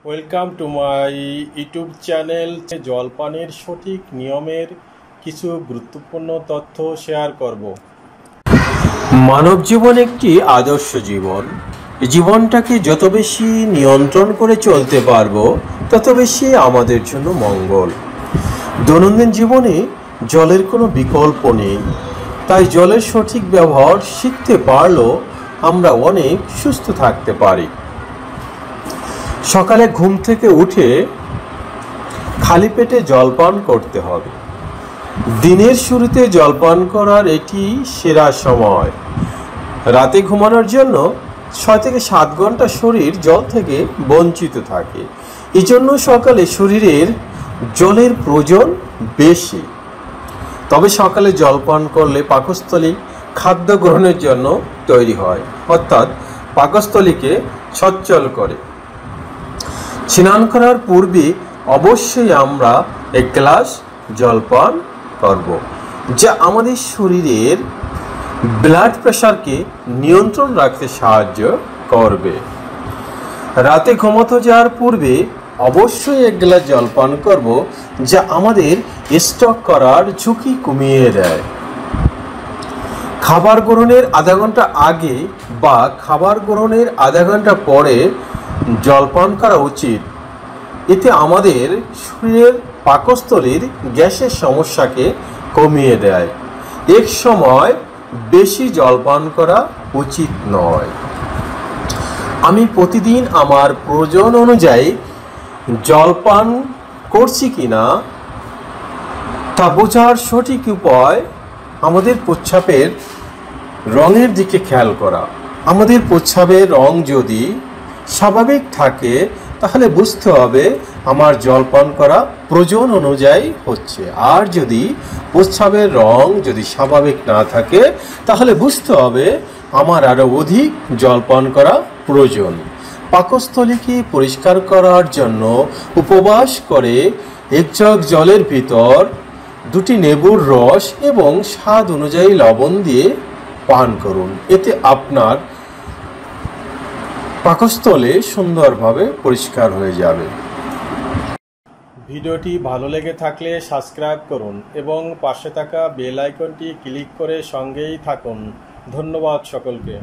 Welcome to my YouTube channel. জলপানের সঠিক নিয়মের কিছু গুরুত্বপূর্ণ তথ্য শেয়ার করব। মানব জীবন একটি আদর্শ জীবন। জীবনটাকে যত বেশি নিয়ন্ত্রণ করে চলতে পারবো তত বেশি আমাদের জন্য মঙ্গল। দৈনন্দিন জীবনে জলের কোনো বিকল্প নেই, তাই জলের সঠিক ব্যবহার শিখতে পারলেও আমরা অনেক সুস্থ থাকতে পারি। সকালে ঘুম থেকে উঠে খালি পেটে জলপান করতে হবে। দিনের শুরুতে জলপান করার এটি সেরা সময়। রাতে ঘুমানোর জন্য 6 থেকে 7 ঘন্টা শরীর জল থেকে বঞ্চিত থাকে। এই জন্য সকালে শরীরের জলের প্রয়োজন বেশি। তবে সকালে জলপান করলে পাকস্থলী খাদ্য গ্রহণের জন্য তৈরি হয়, অর্থাৎ পাকস্থলীকে সচল করে। স্নান করার পূর্বে অবশ্যই আমরা 1 গ্লাস জলপান করব, যা আমাদের শরীরের ব্লাড প্রেশারকে নিয়ন্ত্রণ রাখতে সাহায্য করবে। রাতে ঘুমোতে যাওয়ার পূর্বে অবশ্যই 1 গ্লাস জলপান করব, যা আমাদের স্ট্রোক করার ঝুঁকি কমিয়ে দেয়। খাবার গ্রহণের আধা ঘন্টা আগে বা খাবার গ্রহণের আধা ঘন্টা পরে জলপান করা উচিত। এতে আমাদের শরীরের পাকস্থলীর গ্যাসের সমস্যাকে কমিয়ে দেয়। এক সময় বেশি জলপান করা উচিত নয়। আমি প্রতিদিন আমার প্রয়োজন অনুযায়ী জলপান করছি কিনা তা বোঝার সঠিক উপায় আমাদের প্রস্রাবের রঙের দিকে খেয়াল করা। আমাদের প্রস্রাবের রং যদি স্বাভাবিক থাকে তাহলে বুঝতে হবে আমার জলপান করা প্রয়োজন অনুযায়ী হচ্ছে। আর যদি প্রস্রাবের রং যদি স্বাভাবিক না থাকে তাহলে বুঝতে হবে আমার আরও অধিক জলপান করা প্রয়োজন। পাকস্থলীকে পরিষ্কার করার জন্য উপবাস করে 1 জগ জলের ভিতর 2টি লেবুর রস এবং স্বাদ অনুযায়ী লবণ দিয়ে পান করুন। এতে আপনার পাকস্থলী সুন্দরভাবে পরিষ্কার হয়ে যাবে। ভিডিওটি ভালো লেগে থাকলে সাবস্ক্রাইব করুন এবং পাশে থাকা বেল আইকনটি ক্লিক করে সঙ্গেই থাকুন। ধন্যবাদ সকলকে।